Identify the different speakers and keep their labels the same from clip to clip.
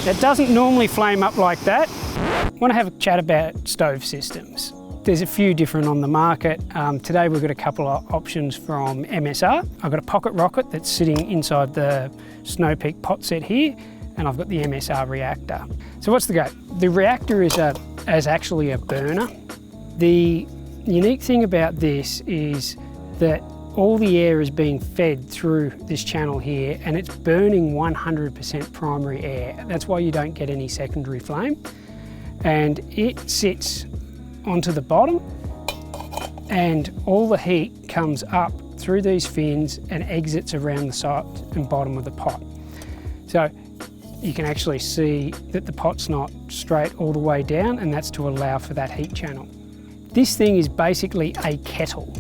Speaker 1: It doesn't normally flame up like that. I want to have a chat about stove systems. There's a few different on the market. Today we've got a couple of options from MSR. I've got a Pocket Rocket that's sitting inside the Snow Peak pot set here, and I've got the MSR Reactor. So what's the go? The Reactor is actually a burner. The unique thing about this is that all the air is being fed through this channel here, and it's burning 100% primary air. That's why you don't get any secondary flame. And it sits onto the bottom, and all the heat comes up through these fins and exits around the side and bottom of the pot. So you can actually see that the pot's not straight all the way down, and that's to allow for that heat channel. This thing is basically a kettle.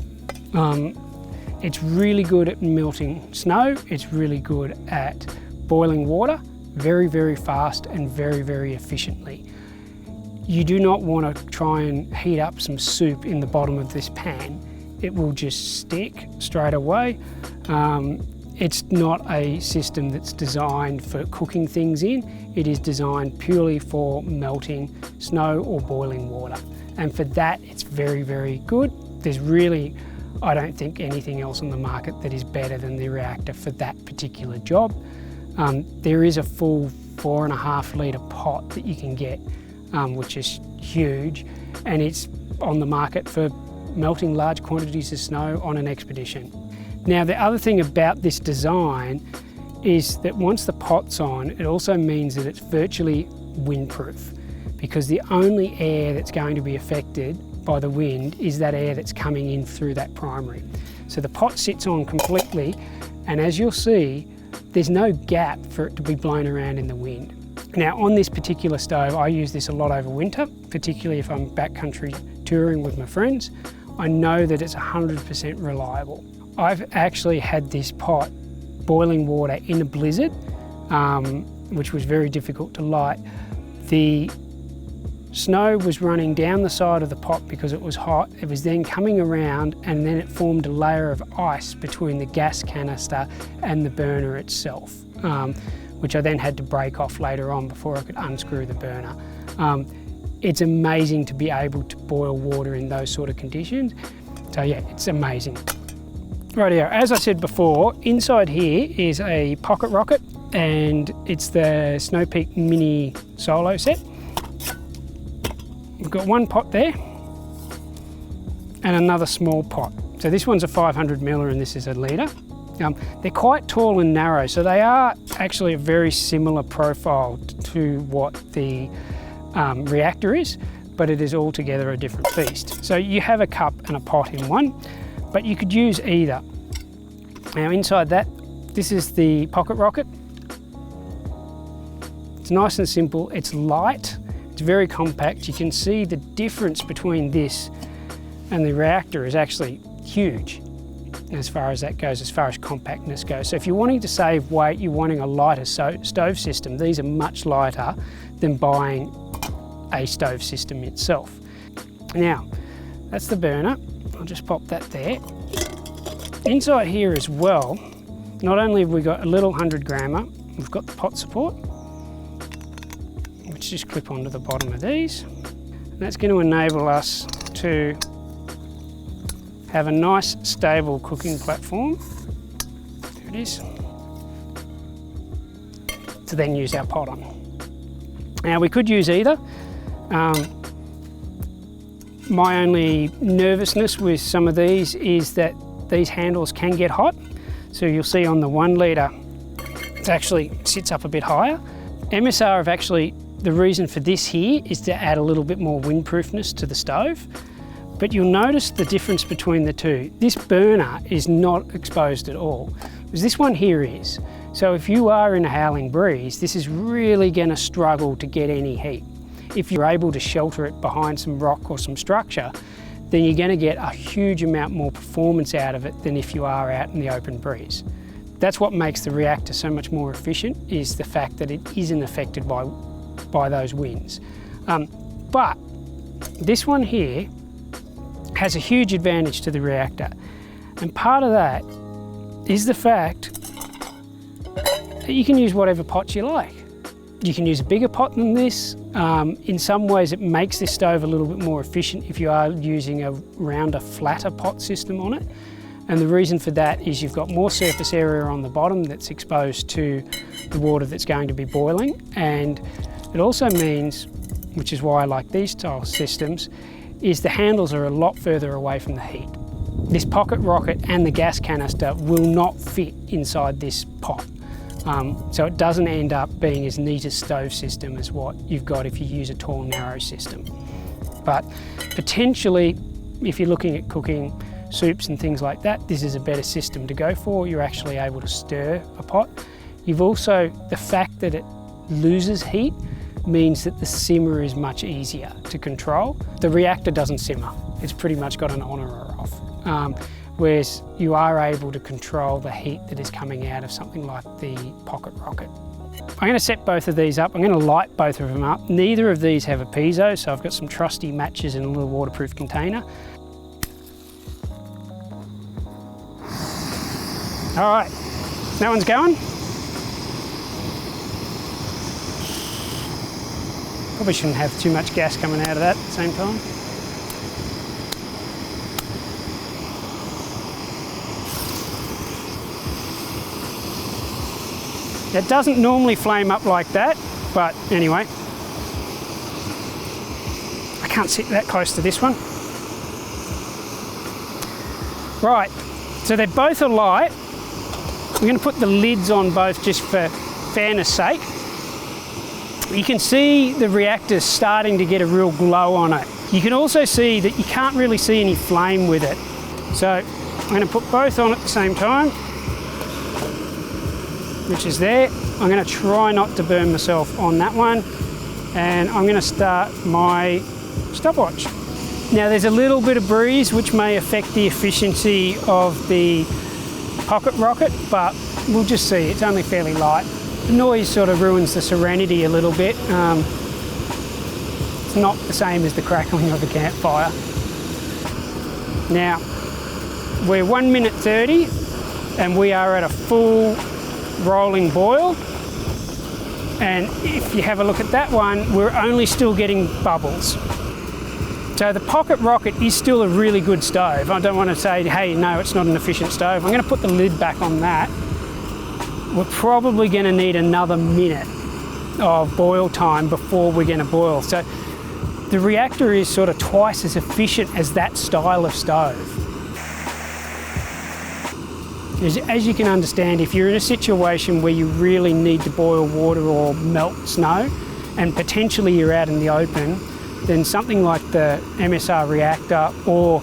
Speaker 1: It's really good at melting snow. It's really good at boiling water very, very fast and very, very efficiently. You do not want to try and heat up some soup in the bottom of this pan. It will just stick straight away. It's not a system that's designed for cooking things in. It is designed purely for melting snow or boiling water. And for that, it's very, very good. There's really, I don't think, anything else on the market that is better than the Reactor for that particular job. There is a full 4.5 litre pot that you can get, which is huge, and it's on the market for melting large quantities of snow on an expedition. Now, the other thing about this design is that once the pot's on, it also means that it's virtually windproof, because the only air that's going to be affected by the wind is that air that's coming in through that primary. So the pot sits on completely, and as you'll see, there's no gap for it to be blown around in the wind. Now, on this particular stove, I use this a lot over winter, particularly if I'm backcountry touring with my friends. I know that it's 100% reliable. I've actually had this pot boiling water in a blizzard, which was very difficult to light. The snow was running down the side of the pot because it was hot. It was then coming around, and then it formed a layer of ice between the gas canister and the burner itself, which I then had to break off later on before I could unscrew the burner. It's amazing to be able to boil water in those sort of conditions. So yeah, it's amazing. Rightio, as I said before, inside here is a Pocket Rocket, and it's the Snow Peak Mini Solo set. We've got one pot there and another small pot. So this one's a 500 ml and this is a litre. They're quite tall and narrow, so they are actually a very similar profile to what the Reactor is, but it is altogether a different beast. So you have a cup and a pot in one, but you could use either. Now inside that, this is the Pocket Rocket. It's nice and simple, it's light, it's very compact. You can see the difference between this and the Reactor is actually huge as far as that goes, as far as compactness goes. So if you're wanting to save weight, you're wanting a lighter stove system, these are much lighter than buying a stove system itself. Now, that's the burner. I'll just pop that there. Inside here as well, not only have we got a little 100 grammer, we've got the pot support, which just clip onto the bottom of these. And that's going to enable us to have a nice stable cooking platform. There it is. To then use our pot on. Now we could use either. My only nervousness with some of these is that these handles can get hot. So you'll see on the 1 litre, it actually sits up a bit higher. MSR have actually, the reason for this here is to add a little bit more windproofness to the stove. But you'll notice the difference between the two. This burner is not exposed at all, because this one here is. So if you are in a howling breeze, this is really going to struggle to get any heat. If you're able to shelter it behind some rock or some structure, then you're going to get a huge amount more performance out of it than if you are out in the open breeze. That's what makes the Reactor so much more efficient, is the fact that it isn't affected by those winds. But this one here has a huge advantage to the Reactor. And part of that is the fact that you can use whatever pots you like. You can use a bigger pot than this. In some ways it makes this stove a little bit more efficient if you are using a rounder, flatter pot system on it. And the reason for that is you've got more surface area on the bottom that's exposed to the water that's going to be boiling. And it also means, which is why I like these style systems, is the handles are a lot further away from the heat. This Pocket Rocket and the gas canister will not fit inside this pot. So it doesn't end up being as neat a stove system as what you've got if you use a tall, narrow system. But potentially, if you're looking at cooking soups and things like that, this is a better system to go for. You're actually able to stir a pot. You've also, the fact that it loses heat means that the simmer is much easier to control. The reactor doesn't simmer. It's pretty much got an on or off. Whereas you are able to control the heat that is coming out of something like the Pocket Rocket. I'm going to set both of these up. I'm going to light both of them up. Neither of these have a piezo, so I've got some trusty matches in a little waterproof container. All right, that one's going. Probably shouldn't have too much gas coming out of that at the same time. It doesn't normally flame up like that, but anyway. I can't sit that close to this one. Right, so they're both alight. We're going to put the lids on both just for fairness sake. You can see the reactor starting to get a real glow on it. You can also see that you can't really see any flame with it. So I'm going to put both on at the same time, which is there. I'm going to try not to burn myself on that one, and I'm going to start my stopwatch. Now there's a little bit of breeze which may affect the efficiency of the Pocket Rocket, but we'll just see. It's only fairly light. The noise sort of ruins the serenity a little bit. It's not the same as the crackling of a campfire. Now, we're 1 minute 30 and we are at a full rolling boil. And if you have a look at that one, we're only still getting bubbles. So the Pocket Rocket is still a really good stove. I don't want to say, hey, no, it's not an efficient stove. I'm going to put the lid back on that. We're probably going to need another minute of boil time before we're going to boil. So the reactor is sort of twice as efficient as that style of stove. As you can understand, if you're in a situation where you really need to boil water or melt snow, and potentially you're out in the open, then something like the MSR Reactor, or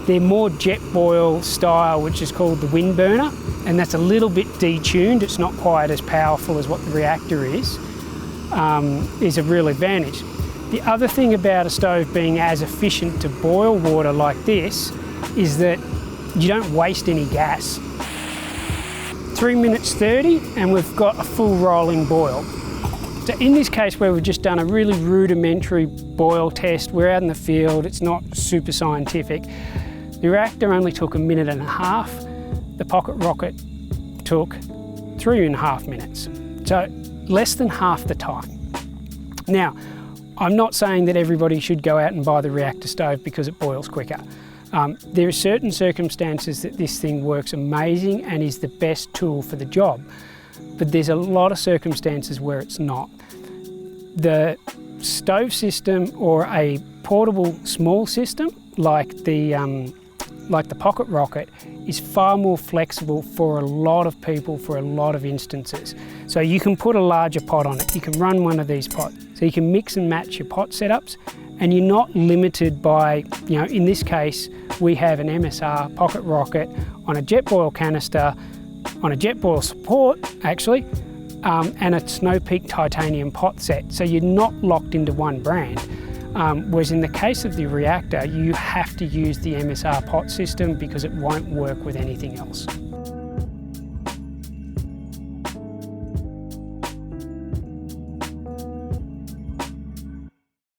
Speaker 1: their more jet boil style, which is called the wind burner, and that's a little bit detuned, it's not quite as powerful as what the reactor is a real advantage. The other thing about a stove being as efficient to boil water like this is that you don't waste any gas. 3 minutes 30 and we've got a full rolling boil. So in this case where we've just done a really rudimentary boil test, we're out in the field, it's not super scientific. The reactor only took 1.5 minutes. The Pocket Rocket took 3.5 minutes. So less than half the time. Now, I'm not saying that everybody should go out and buy the reactor stove because it boils quicker. There are certain circumstances that this thing works amazing and is the best tool for the job, but there's a lot of circumstances where it's not. The stove system or a portable small system like the Pocket Rocket is far more flexible for a lot of people for a lot of instances. So you can put a larger pot on it, you can run one of these pots, so you can mix and match your pot setups, and you're not limited by, in this case, we have an MSR Pocket Rocket on a jet boil canister, on a jet boil support, actually, and a Snow Peak titanium pot set. So you're not locked into one brand. Whereas in the case of the reactor, you have to use the MSR pot system because it won't work with anything else.